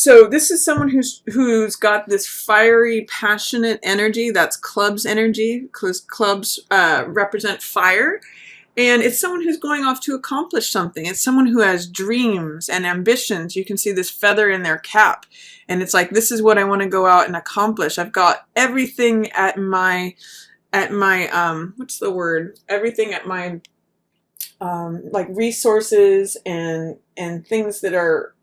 So this is someone who's got this fiery, passionate energy. That's clubs energy, because clubs represent fire. And it's someone who's going off to accomplish something. It's someone who has dreams and ambitions. You can see this feather in their cap. And it's like, this is what I want to go out and accomplish. I've got everything at my what's the word? Everything at my, like resources and things that are,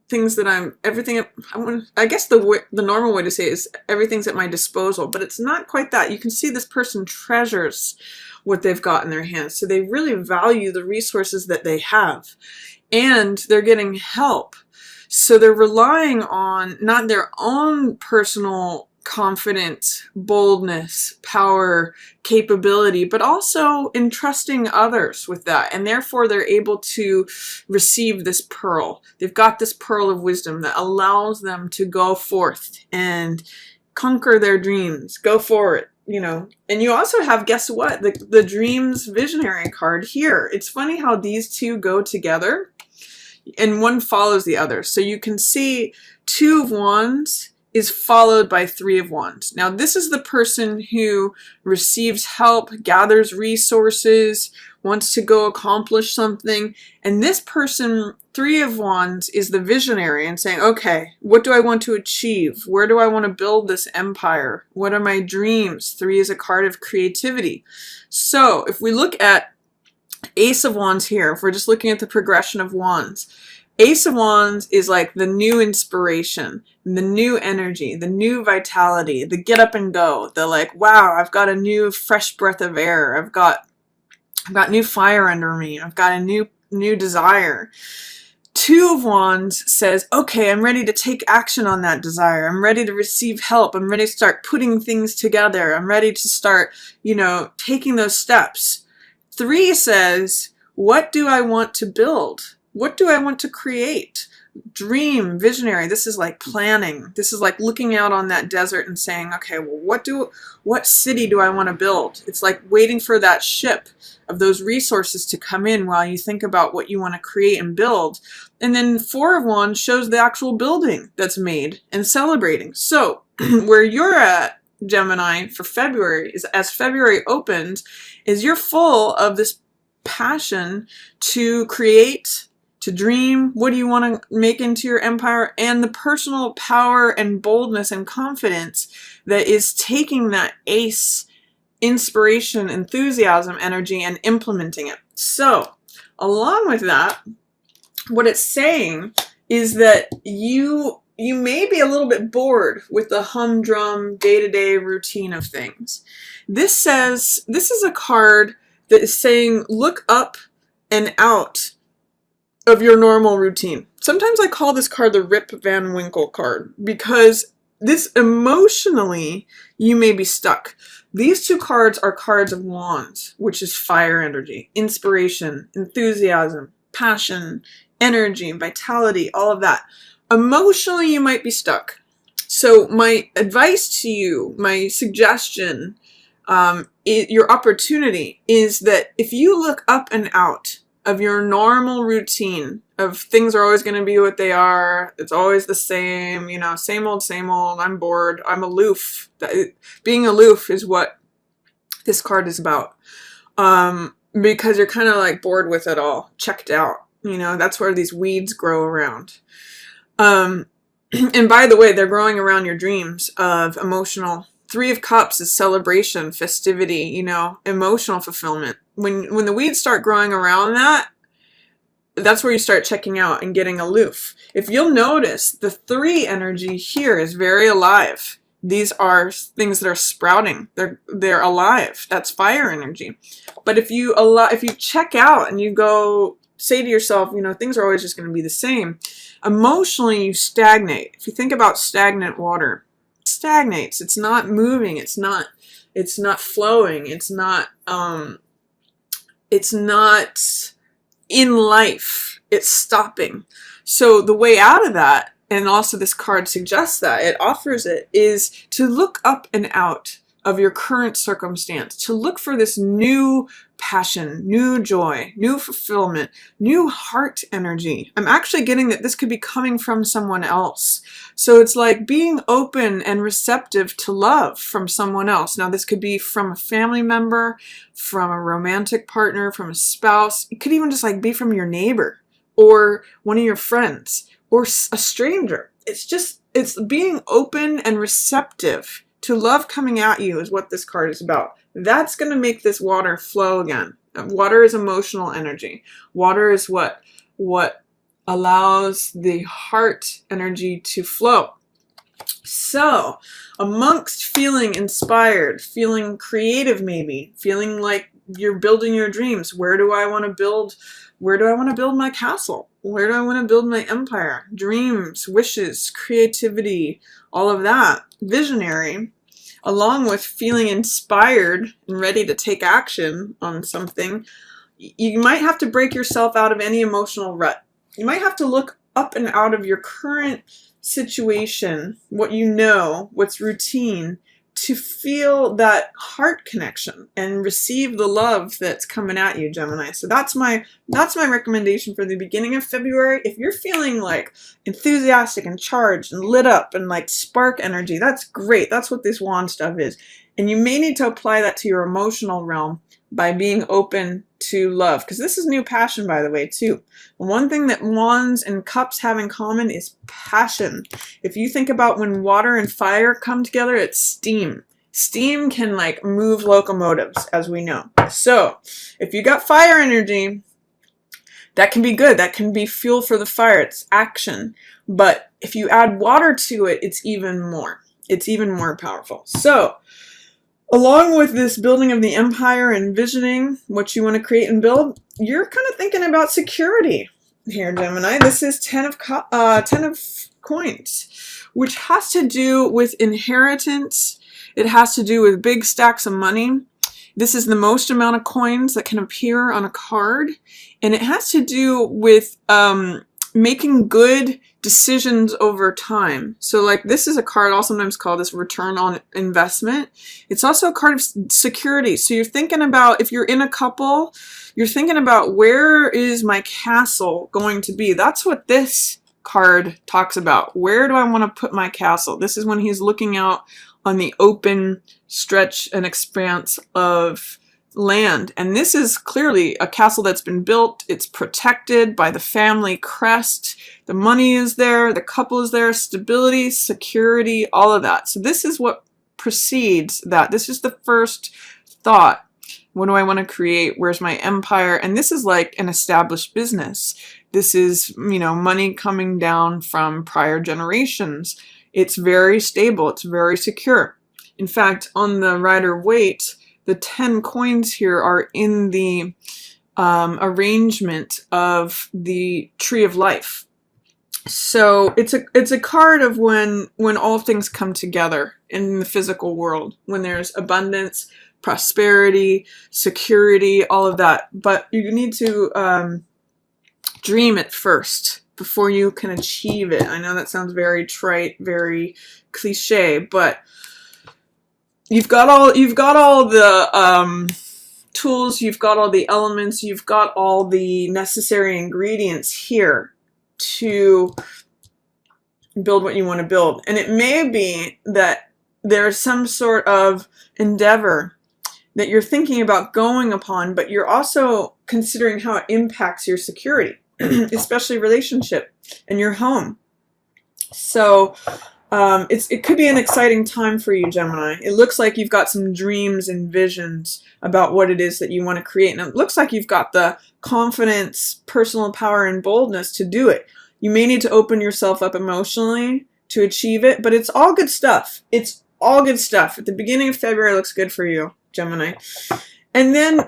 things that I guess the normal way to say it is everything's at my disposal, but it's not quite that. You can see this person treasures what they've got in their hands. So they really value the resources that they have, and they're getting help. So they're relying on not their own personal confidence, boldness, power, capability, but also entrusting others with that. And therefore they're able to receive this pearl. They've got this pearl of wisdom that allows them to go forth and conquer their dreams, go for it. You know, and you also have, guess what? The dreams visionary card here. It's funny how these two go together and one follows the other. So you can see 2 of Wands is followed by 3 of Wands. Now this is the person who receives help, gathers resources, wants to go accomplish something. And this person, 3 of Wands, is the visionary and saying, okay, what do I want to achieve? Where do I want to build this empire? What are my dreams? 3 is a card of creativity. So if we look at Ace of Wands here, if we're just looking at the progression of Wands, Ace of Wands is like the new inspiration, the new energy, the new vitality, the get up and go, the like, wow, I've got a new fresh breath of air. I've got new fire under me. I've got a new desire. 2 of Wands says, okay, I'm ready to take action on that desire. I'm ready to receive help. I'm ready to start putting things together. I'm ready to start, you know, taking those steps. 3 says, what do I want to build? What do I want to create? Dream, visionary. This is like planning. This is like looking out on that desert and saying, okay, well, what city do I want to build? It's like waiting for that ship of those resources to come in while you think about what you want to create and build. And then 4 of Wands shows the actual building that's made and celebrating. So where you're at, Gemini, for February, is as February opens, is you're full of this passion to create, to dream. What do you want to make into your empire? And the personal power and boldness and confidence that is taking that ace inspiration, enthusiasm, energy and implementing it. So along with that, what it's saying is that you may be a little bit bored with the humdrum day-to-day routine of things. This says, this is a card that is saying, look up and out of your normal routine. Sometimes I call this card the Rip Van Winkle card because this emotionally, you may be stuck. These 2 cards are cards of Wands, which is fire energy, inspiration, enthusiasm, passion, energy, vitality, all of that. Emotionally, you might be stuck. So my advice to you, my suggestion, your opportunity is that if you look up and out of your normal routine of things are always going to be what they are, it's always the same, you know, same old, I'm bored, I'm aloof. Being aloof is what this card is about. Because you're kind of like bored with it all, checked out, you know, that's where these weeds grow around. And by the way, they're growing around your dreams of emotional. 3 of Cups is celebration, festivity, you know, emotional fulfillment. When the weeds start growing around that, that's where you start checking out and getting aloof. If you'll notice, the 3 energy here is very alive. These are things that are sprouting. They're alive. That's fire energy. But if you check out and you go say to yourself, you know, things are always just going to be the same, emotionally you stagnate. If you think about stagnant water, it stagnates. It's not moving. It's not flowing. It's not in life. It's stopping. So the way out of that, and also this card suggests that, it offers it, is to look up and out of your current circumstance, to look for this new passion, new joy, new fulfillment, new heart energy. I'm actually getting that this could be coming from someone else. So it's like being open and receptive to love from someone else. Now, this could be from a family member, from a romantic partner, from a spouse. It could even just like be from your neighbor or one of your friends or a stranger. It's being open and receptive to love coming at you is what this card is about. That's going to make this water flow again. Water is emotional energy. Water is what allows the heart energy to flow. So, amongst feeling inspired, feeling creative maybe, feeling like you're building your dreams, where do I want to build my castle? Where do I want to build my empire? Dreams, wishes, creativity, all of that. Visionary, along with feeling inspired and ready to take action on something. You might have to break yourself out of any emotional rut. You might have to look up and out of your current situation, what you know, what's routine, to feel that heart connection and receive the love that's coming at you, Gemini. So that's my recommendation for the beginning of February. If you're feeling like enthusiastic and charged and lit up and like spark energy, that's great. That's what this wand stuff is. And you may need to apply that to your emotional realm by being open to love, because this is new passion, by the way, too. One thing that wands and cups have in common is passion. If you think about when water and fire come together, it's steam. Steam can like move locomotives, as we know. So if you got fire energy, that can be good. That can be fuel for the fire. It's action. But if you add water to it, it's even more. It's even more powerful. So along with this building of the empire and visioning what you want to create and build, you're kind of thinking about security here, Gemini. This is 10 of coins, which has to do with inheritance. It has to do with big stacks of money. This is the most amount of coins that can appear on a card. And it has to do with making good decisions over time. So like this is a card I'll sometimes call this return on investment. It's also a card of security. So you're thinking about, if you're in a couple, you're thinking about, where is my castle going to be? That's what this card talks about. Where do I want to put my castle? This is when he's looking out on the open stretch and expanse of land. And this is clearly a castle that's been built. It's protected by the family crest. The money is there. The couple is there. Stability, security, all of that. So this is what precedes that. This is the first thought. What do I want to create? Where's my empire? And this is like an established business. This is, money coming down from prior generations. It's very stable. It's very secure. In fact, on the Rider-Waite, the 10 coins here are in the arrangement of the Tree of Life. So it's a card of when all things come together in the physical world, when there's abundance, prosperity, security, all of that. But you need to dream it first before you can achieve it. I know that sounds very trite, very cliche, but you've got all the tools, you've got all the elements, you've got all the necessary ingredients here to build what you want to build. And it may be that there's some sort of endeavor that you're thinking about going upon, but you're also considering how it impacts your security, especially relationship and your home. So it could be an exciting time for you, Gemini. It looks like you've got some dreams and visions about what it is that you want to create. And it looks like you've got the confidence, personal power, and boldness to do it. You may need to open yourself up emotionally to achieve it, but it's all good stuff. It's all good stuff. At the beginning of February looks good for you, Gemini. And then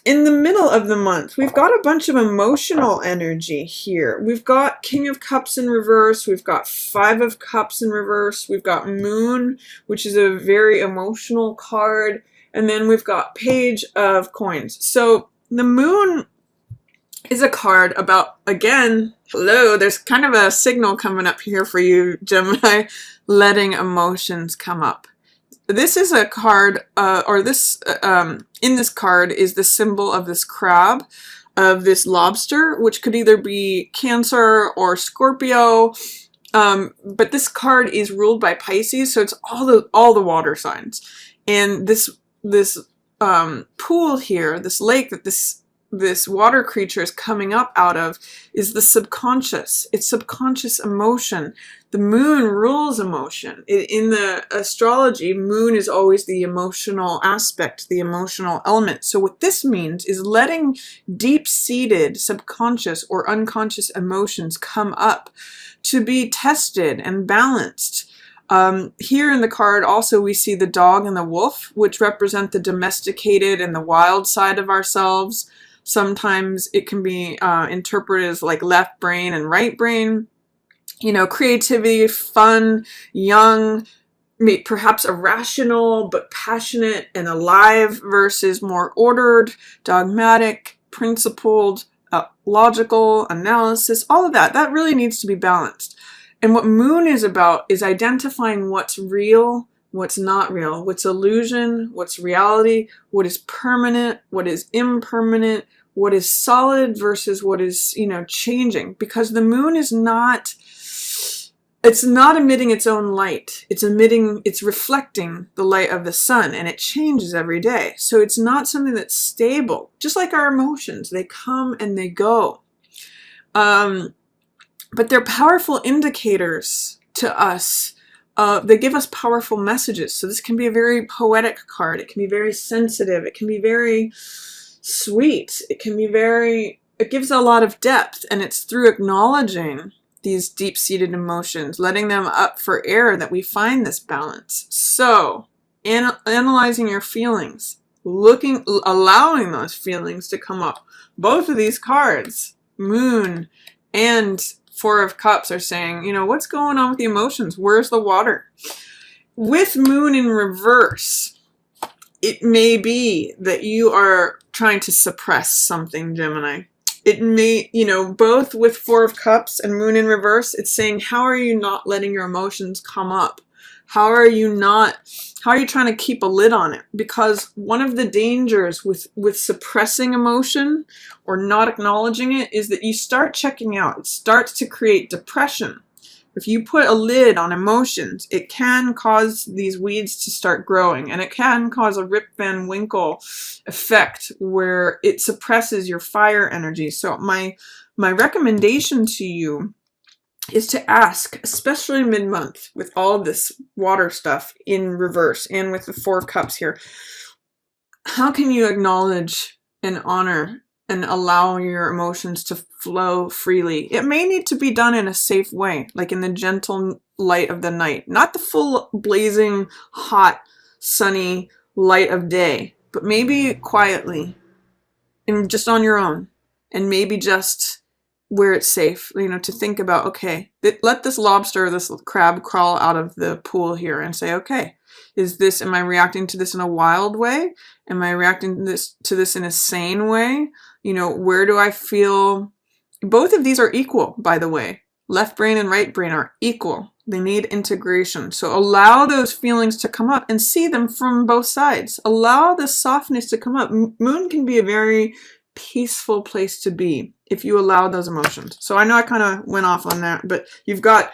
in the middle of the month, we've got a bunch of emotional energy here. We've got King of Cups in reverse. We've got 5 of Cups in reverse. We've got Moon, which is a very emotional card. And then we've got Page of Coins. So the Moon is a card about, again, hello, there's kind of a signal coming up here for you, Gemini, letting emotions come up. this is a card, or this, in this card is the symbol of this crab, of this lobster, which could either be Cancer or Scorpio. But this card is ruled by Pisces, so it's all the water signs. And this pool here, this lake that this water creature is coming up out of, is the subconscious. It's subconscious emotion. The moon rules emotion. In the astrology, moon is always the emotional aspect, the emotional element. So what this means is letting deep-seated subconscious or unconscious emotions come up to be tested and balanced. Here in the card also we see the dog and the wolf, which represent the domesticated and the wild side of ourselves. Sometimes it can be interpreted as like left brain and right brain. You know, creativity, fun, young, perhaps irrational, but passionate and alive versus more ordered, dogmatic, principled, logical, analysis, all of that. That really needs to be balanced. And what moon is about is identifying what's real, what's not real, what's illusion, what's reality, what is permanent, what is impermanent, what is solid versus what is, you know, changing. Because the moon is not, it's not emitting its own light. It's reflecting the light of the sun, and it changes every day. So it's not something that's stable. Just like our emotions, they come and they go. But they're powerful indicators to us. They give us powerful messages. So this can be a very poetic card. It can be very sensitive. It can be very sweet. It gives a lot of depth, and it's through acknowledging these deep-seated emotions, letting them up for air, that we find this balance. So, analyzing your feelings, allowing those feelings to come up. Both of these cards, Moon and Four of Cups, are saying, you know, what's going on with the emotions? Where's the water? With Moon in reverse, it may be that you are trying to suppress something, Gemini. It may, you know, both with Four of Cups and Moon in reverse, it's saying, how are you not letting your emotions come up? How are you trying to keep a lid on it? Because one of the dangers with suppressing emotion or not acknowledging it is that you start checking out. It starts to create depression. If you put a lid on emotions, it can cause these weeds to start growing, and it can cause a Rip Van Winkle effect where it suppresses your fire energy. So my recommendation to you is to ask, especially mid-month with all this water stuff in reverse and with the Four of Cups here, how can you acknowledge and honor and allow your emotions to flow freely? It may need to be done in a safe way, like in the gentle light of the night, not the full blazing hot sunny light of day, but maybe quietly and just on your own, and maybe just where it's safe, you know, to think about, okay, let this lobster, this crab crawl out of the pool here and say, okay, am I reacting to this in a wild way? Am I reacting to this in a sane way? You know, where do I feel? Both of these are equal, by the way. Left brain and right brain are equal. They need integration. So allow those feelings to come up and see them from both sides. Allow the softness to come up. Moon can be a very peaceful place to be if you allow those emotions. So I know I kind of went off on that, but you've got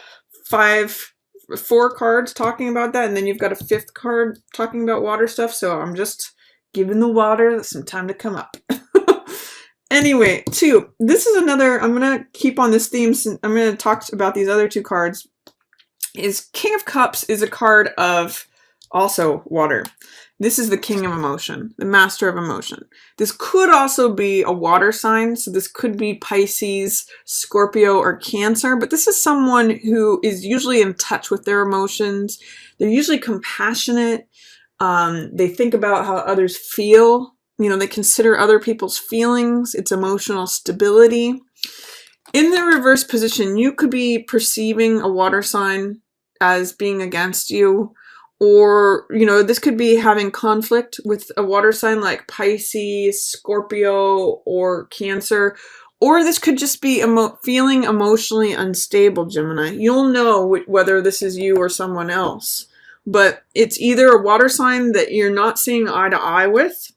4 cards talking about that, and then you've got a 5th card talking about water stuff. So I'm just giving the water some time to come up. Anyway, 2. This is another, I'm going to keep on this theme. I'm going to talk about these other 2 cards. King of Cups is a card of also water. This is the king of emotion, the master of emotion. This could also be a water sign. So this could be Pisces, Scorpio, or Cancer. But this is someone who is usually in touch with their emotions. They're usually compassionate. They think about how others feel. You know, they consider other people's feelings. It's emotional stability. In the reverse position, you could be perceiving a water sign as being against you. Or, you know, this could be having conflict with a water sign like Pisces, Scorpio, or Cancer. Or this could just be feeling emotionally unstable, Gemini. You'll know whether this is you or someone else but it's either a water sign that you're not seeing eye to eye with,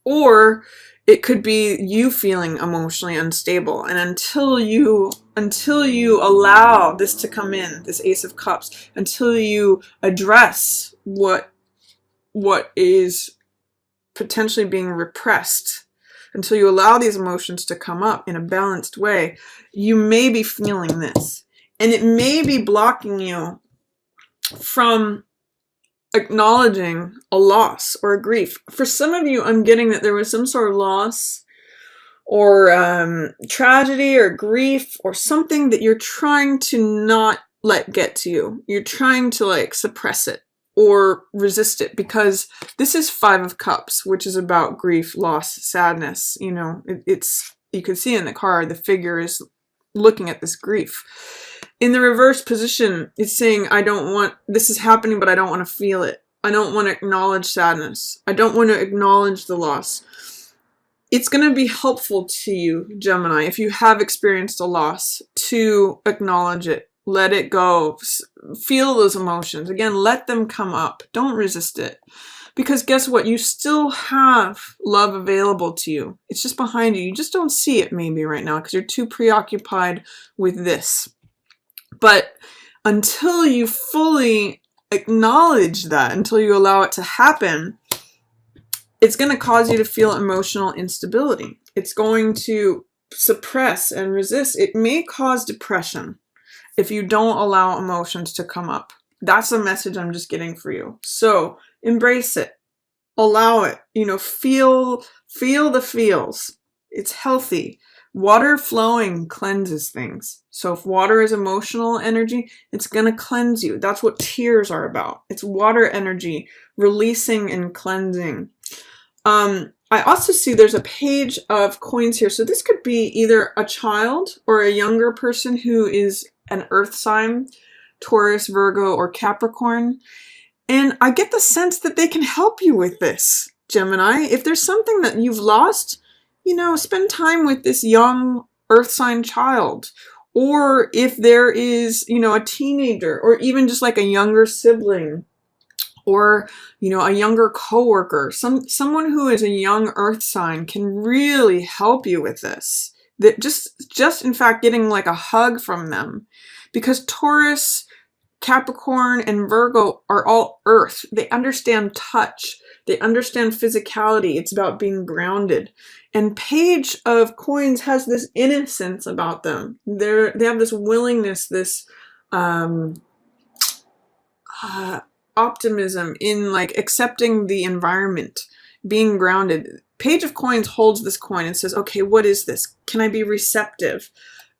or it could be you feeling emotionally unstable. And until you allow this to come in, this Ace of Cups, until you address what is potentially being repressed, until you allow these emotions to come up in a balanced way, you may be feeling this. And it may be blocking you from acknowledging a loss or a grief. For some of you, I'm getting that there was some sort of loss or tragedy or grief or something that you're trying to not let get to you. You're trying to like suppress it or resist it, because this is Five of Cups, which is about grief, loss, sadness. You know, it's you can see in the card, the figure is looking at this grief. In the reverse position, it's saying, I don't want, this is happening, but I don't want to feel it. I don't want to acknowledge sadness. I don't want to acknowledge the loss. It's going to be helpful to you, Gemini, if you have experienced a loss, to acknowledge it. Let it go. Feel those emotions. Again, let them come up. Don't resist it. Because guess what? You still have love available to you. It's just behind you. You just don't see it maybe right now because you're too preoccupied with this. But until you fully acknowledge that, until you allow it to happen, it's going to cause you to feel emotional instability. It's going to suppress and resist. It may cause depression if you don't allow emotions to come up. That's the message I'm just getting for you. So embrace it. Allow it. You know, feel the feels. It's healthy. Water flowing cleanses things. So if water is emotional energy, it's going to cleanse you. That's what tears are about. It's water energy, releasing and cleansing. I also see there's a page of coins here. So this could be either a child or a younger person who is an earth sign, Taurus, Virgo, or Capricorn. And I get the sense that they can help you with this, Gemini. If there's something that you've lost, you know, spend time with this young earth sign child. Or if there is, you know, a teenager, or even just like a younger sibling, or, you know, a younger coworker, someone who is a young earth sign can really help you with this. That just in fact getting like a hug from them, because Taurus, Capricorn, and Virgo are all earth. They understand touch. They understand physicality. It's about being grounded. And Page of Coins has this innocence about them. They have this willingness, this optimism in like accepting the environment, being grounded. Page of Coins holds this coin and says, okay, what is this? Can I be receptive?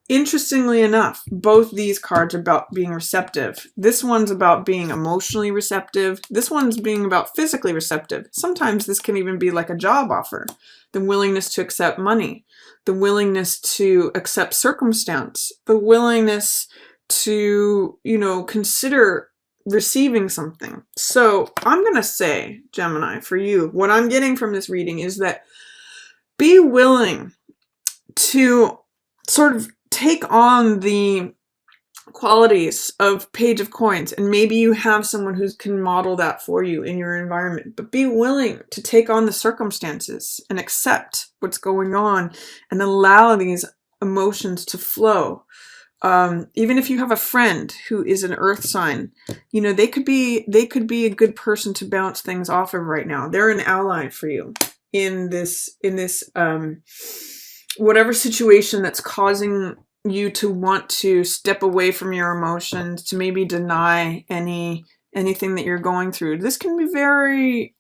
Interestingly enough, both these cards are about being receptive. This one's about being emotionally receptive. This one's being about physically receptive. Sometimes this can even be like a job offer. The willingness to accept money. The willingness to accept circumstance. The willingness to, you know, consider receiving something. So I'm going to say, Gemini, for you, what I'm getting from this reading is that be willing to sort of take on the qualities of Page of Coins, and maybe you have someone who can model that for you in your environment, but be willing to take on the circumstances and accept what's going on and allow these emotions to flow. Even if you have a friend who is an earth sign, you know, they could be a good person to bounce things off of right now. They're an ally for you in this whatever situation that's causing you to want to step away from your emotions, to maybe deny anything that you're going through. This can be very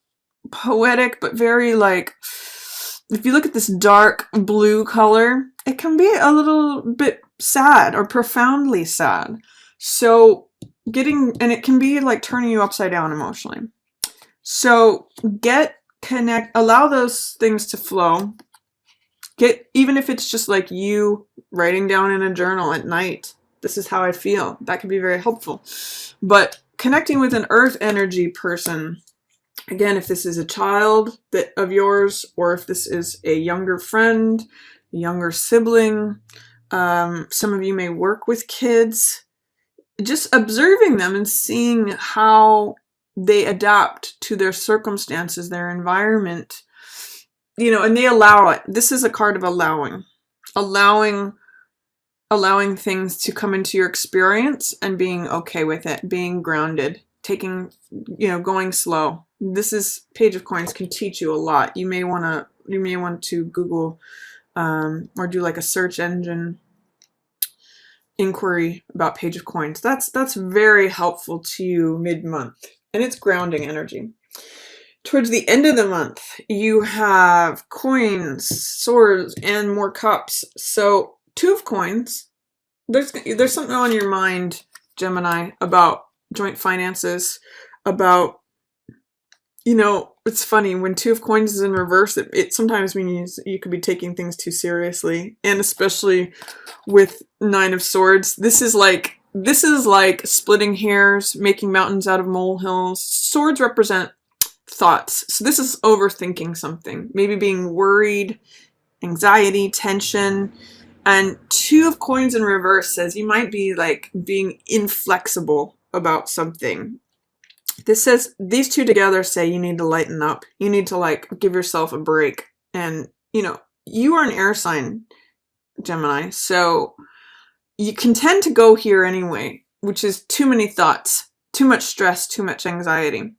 poetic, but very like, if you look at this dark blue color, it can be a little bit sad or profoundly sad. So and it can be like turning you upside down emotionally. So allow those things to flow. Even if it's just like you writing down in a journal at night, this is how I feel. That can be very helpful. But connecting with an earth energy person, again, if this is a child of yours, or if this is a younger friend, a younger sibling, some of you may work with kids. just observing them and seeing how they adapt to their circumstances, their environment, and they allow it. This is a card of allowing things to come into your experience and being okay with it, being grounded, going slow. This is Page of Coins can teach you a lot. You may want to Google or do like a search engine inquiry about Page of Coins. That's very helpful to you mid-month, and it's grounding energy. Towards the end of the month, you have coins, swords, and more cups. So 2 of coins. There's something on your mind, Gemini, about joint finances, about, it's funny when 2 of coins is in reverse, it sometimes means you could be taking things too seriously, and especially with 9 of swords. This is like splitting hairs, making mountains out of molehills. Swords represent thoughts. So this is overthinking something, maybe being worried, anxiety, tension. And 2 of coins in reverse says you might be like being inflexible about something. This says these 2 together say you need to lighten up. You need to like give yourself a break. And you are an air sign, Gemini, so you can tend to go here anyway, which is too many thoughts, too much stress, too much anxiety.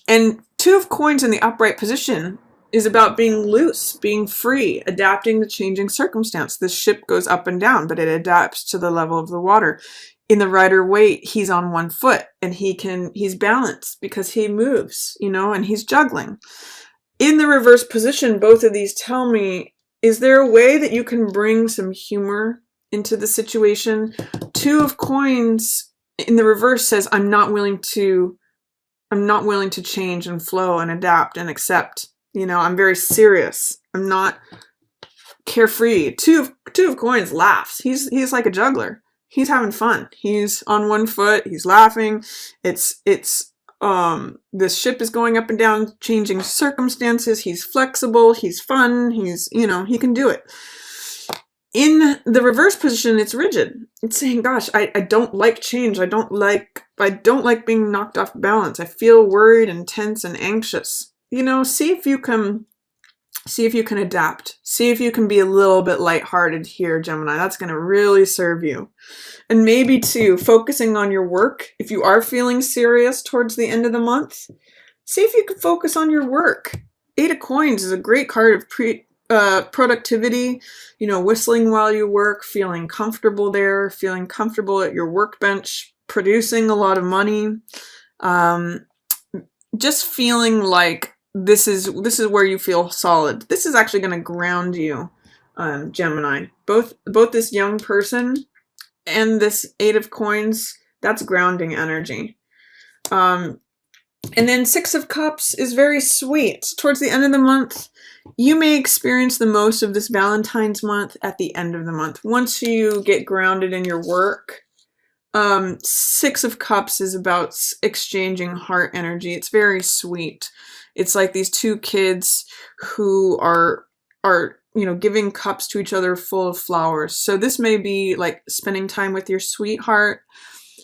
And 2 of coins in the upright position is about being loose, being free, adapting to changing circumstance. The ship goes up and down, but it adapts to the level of the water. In the Rider Waite, he's on 1 foot and he's balanced because he moves, and he's juggling. In the reverse position, both of these tell me, is there a way that you can bring some humor into the situation? 2 of coins in the reverse says, I'm not willing to change and flow and adapt and accept. I'm very serious. I'm not carefree. 2 of coins laughs. He's like a juggler. He's having fun. He's on 1 foot. He's laughing. This ship is going up and down, changing circumstances. He's flexible. He's fun. He can do it. In the reverse position, it's rigid. It's saying, gosh, I don't like change. I don't like being knocked off balance. I feel worried and tense and anxious. See if you can adapt. See if you can be a little bit lighthearted here, Gemini. That's going to really serve you. And maybe too, focusing on your work. If you are feeling serious towards the end of the month, see if you can focus on your work. 8 of coins is a great card of productivity, whistling while you work, feeling comfortable there, feeling comfortable at your workbench, producing a lot of money, just feeling like this is where you feel solid. This is actually going to ground you, Gemini. Both this young person and this 8 of coins, that's grounding energy. And then 6 of cups is very sweet. Towards the end of the month, you may experience the most of this Valentine's month at the end of the month. Once you get grounded in your work, 6 of cups is about exchanging heart energy. It's very sweet. It's like these 2 kids who are giving cups to each other full of flowers. So this may be like spending time with your sweetheart,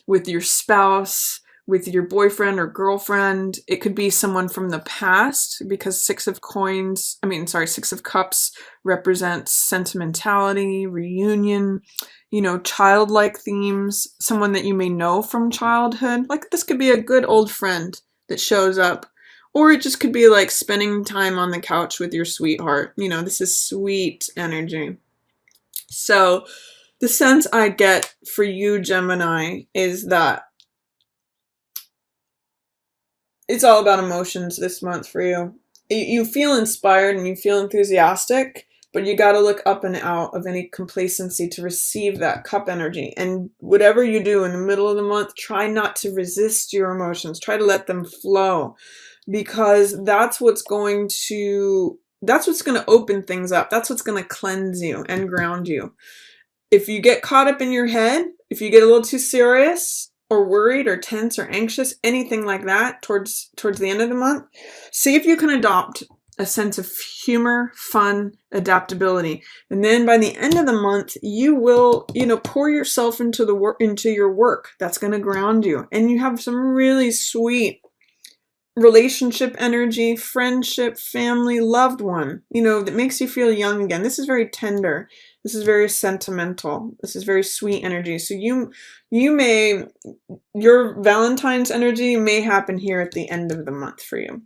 with your spouse, with your boyfriend or girlfriend. It could be someone from the past, because 6 of cups represents sentimentality, reunion, childlike themes, someone that you may know from childhood. Like this could be a good old friend that shows up. Or it just could be like spending time on the couch with your sweetheart. This is sweet energy. So the sense I get for you, Gemini, is that it's all about emotions this month for you. You feel inspired and you feel enthusiastic, but you got to look up and out of any complacency to receive that cup energy. And whatever you do in the middle of the month, try not to resist your emotions. Try to let them flow, because that's what's going to open things up. That's what's going to cleanse you and ground you. If you get caught up in your head, if you get a little too serious or worried or tense or anxious, anything like that towards the end of the month, see if you can adopt a sense of humor, fun, adaptability. And then by the end of the month, you will, pour yourself into into your work. That's going to ground you. And you have some really sweet relationship energy, friendship, family, loved one, that makes you feel young again. This is very tender. This is very sentimental. This is very sweet energy. So your Valentine's energy may happen here at the end of the month for you.